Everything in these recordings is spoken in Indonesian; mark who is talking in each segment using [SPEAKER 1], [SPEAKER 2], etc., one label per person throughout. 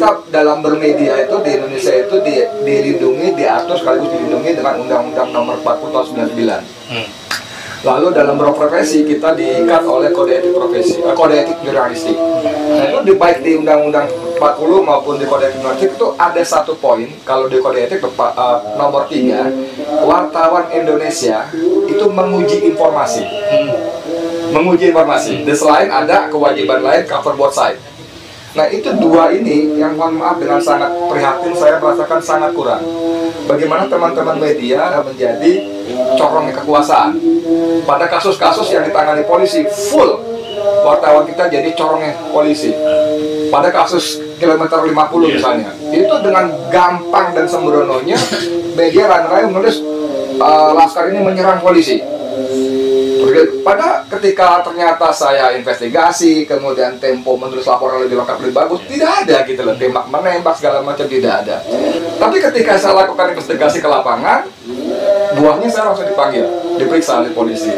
[SPEAKER 1] Kita dalam bermedia itu di Indonesia itu dilindungi, diatur sekaligus dilindungi dengan Undang-Undang Nomor 40 tahun 99. Lalu dalam berprofesi kita diikat oleh kode etik profesi, kode etik jurnalistik. Nah itu baik di Undang-Undang 40 maupun di kode etik jurnalistik itu ada satu poin, kalau di kode etik nomor 3, wartawan Indonesia itu menguji informasi. Menguji informasi. Dan selain ada kewajiban lain cover both side. Nah itu dua ini yang mohon maaf dengan sangat prihatin saya merasakan sangat kurang. Bagaimana teman-teman media menjadi corongnya kekuasaan. Pada kasus-kasus yang ditangani polisi full wartawan kita jadi corongnya polisi. Pada kasus kilometer 50 misalnya, itu dengan gampang dan sembrononya media ramai menulis Laskar ini menyerang polisi. Pada ketika ternyata saya investigasi, kemudian Tempo menulis laporan lebih lengkap, lebih bagus, tidak ada gitu loh, tembak menembak segala macam tidak ada. Tapi ketika saya lakukan investigasi ke lapangan, buahnya saya langsung dipanggil, diperiksa oleh polisi.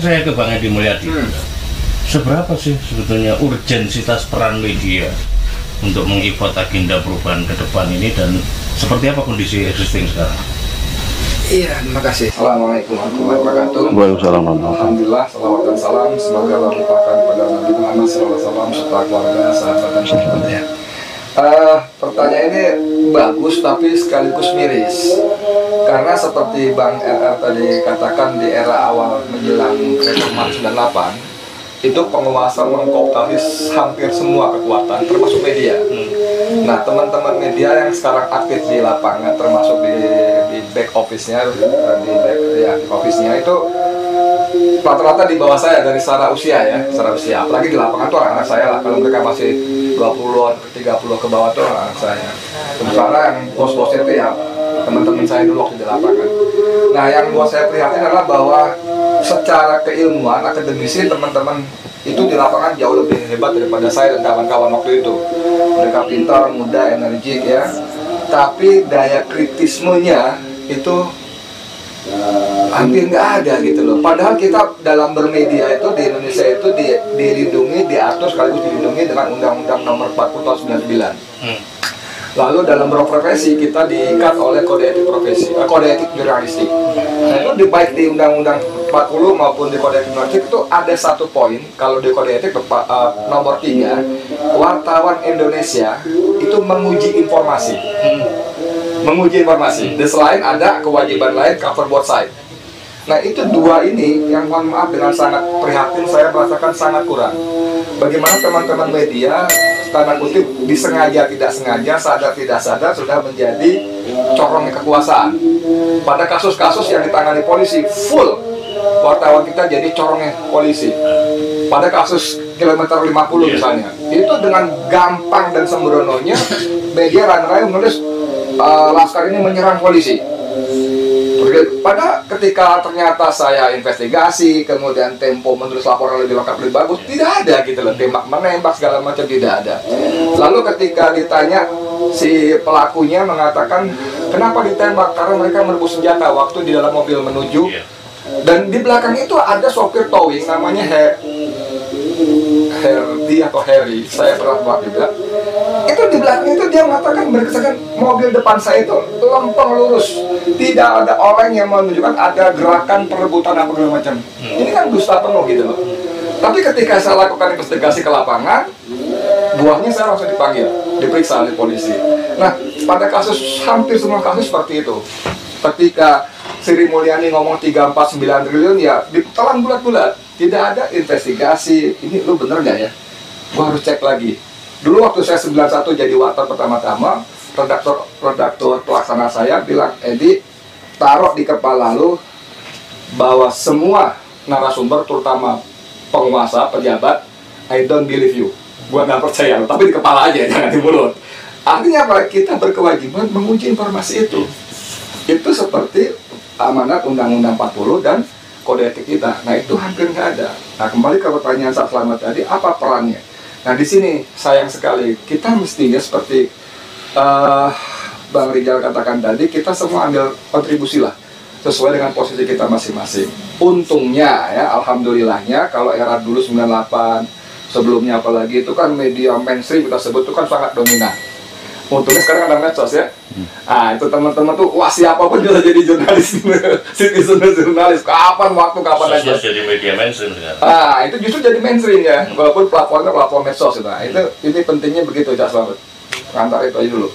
[SPEAKER 2] Saya ke Bang Edi Mulyadi, seberapa sih sebetulnya urgensitas peran media untuk mengikut agenda perubahan ke depan ini, dan seperti apa kondisi existing sekarang?
[SPEAKER 1] Iya, terima kasih. Assalamualaikum warahmatullahi wabarakatuh.
[SPEAKER 3] Waalaikumsalam.
[SPEAKER 1] Alhamdulillah, salawat dan salam semoga Allah limpahkan kepada Nabi Muhammad SAW serta keluarga, sahabat dan sahabatnya. Pertanyaan ini bagus tapi sekaligus miris, karena seperti Bang RR tadi katakan, di era awal menjelang reformasi 98 itu penguasa mengkooptasi hampir semua kekuatan termasuk media. Nah teman-teman media yang sekarang aktif di lapangan termasuk di back office-nya, di office-nya itu rata-rata di bawah saya dari secara usia ya, apalagi di lapangan tuh anak-anak saya lah, kalau mereka masih 20-an, 30 ke bawah tuh anak saya. Sementara yang bos-bosnya itu ya teman-teman saya dulu waktu di lapangan. Nah yang buat saya prihatin adalah bahwa secara keilmuan, akademisi, teman-teman itu di lapangan jauh lebih hebat daripada saya dan kawan-kawan waktu itu. Mereka pintar, muda, energik ya, tapi daya kritismenya itu hampir nggak ada gitu loh. Padahal kita dalam bermedia itu di Indonesia itu dilindungi, diatur sekaligus dilindungi dengan Undang-Undang Nomor 40 tahun 99. Lalu dalam berprofesi kita diikat oleh kode etik profesi, kode etik jurnalistik. Nah itu baik di Undang-Undang 40 maupun di kode etik jurnalistik itu ada satu poin, kalau di kode etik nomor 3, wartawan Indonesia itu menguji informasi. Menguji informasi. Dan selain ada kewajiban lain cover both side. Nah itu dua ini yang mohon maaf dengan sangat prihatin saya merasakan sangat kurang. Bagaimana teman-teman media tanda kutip disengaja tidak sengaja, sadar tidak sadar sudah menjadi corongnya kekuasaan. Pada kasus-kasus yang ditangani polisi full wartawan kita jadi corongnya polisi. Pada kasus kilometer 50 misalnya, itu dengan gampang dan sembrononya media ramai menulis Laskar ini menyerang polisi. Pada ketika ternyata saya investigasi, kemudian Tempo menulis laporan lebih lengkap, lebih bagus, tidak ada gitu loh, tembak menembak segala macam tidak ada. Lalu ketika ditanya, si pelakunya mengatakan kenapa ditembak, karena mereka merebut senjata waktu di dalam mobil menuju, dan di belakang itu ada sopir towing namanya Harry, saya pernah buat juga. Itu di belakang itu dia mengatakan, berkesan mobil depan saya itu lempeng lurus, tidak ada orang yang menunjukkan ada gerakan perebutan apa segala macam. Ini kan dusta penuh gitu loh. Tapi ketika saya lakukan investigasi ke lapangan, buahnya saya langsung dipanggil, diperiksa oleh polisi. Nah pada kasus, hampir semua kasus seperti itu. Ketika Sri Mulyani ngomong 349 triliun ya ditelan bulat-bulat, tidak ada investigasi. Ini lu bener gak ya? Gua harus cek lagi. Dulu waktu saya 91 jadi wartawan pertama-tama, redaktor pelaksana saya bilang, Edi, taruh di kepala lu bahwa semua narasumber, terutama penguasa, pejabat, I don't believe you. Gua nggak percaya, tapi di kepala aja, jangan di mulut. Artinya apa? Kita berkewajiban menguji informasi itu. Itu seperti amanat Undang-Undang 40 dan kode etik kita. Nah itu hampir nggak ada. Nah kembali ke pertanyaan Pak Slamet tadi, apa perannya? Nah di sini sayang sekali kita mestinya seperti Bang Rijal katakan tadi, kita semua ambil kontribusi lah sesuai dengan posisi kita masing-masing. Untungnya ya, alhamdulillahnya kalau era dulu 98 sebelumnya apalagi itu kan media mainstream kita sebut itu kan sangat dominan. Untungnya sekarang ada medsos ya. Nah itu teman-teman tuh wah siapapun bisa jadi jurnalis, citizen jurnalis. Kapan waktu kapan aja.
[SPEAKER 2] Jadi media mainstream sekarang.
[SPEAKER 1] Ah itu justru jadi mainstream ya, walaupun platformnya platform medsos itu. Nah, itu ini pentingnya begitu Cak Slamet. Kantor itu aja dulu.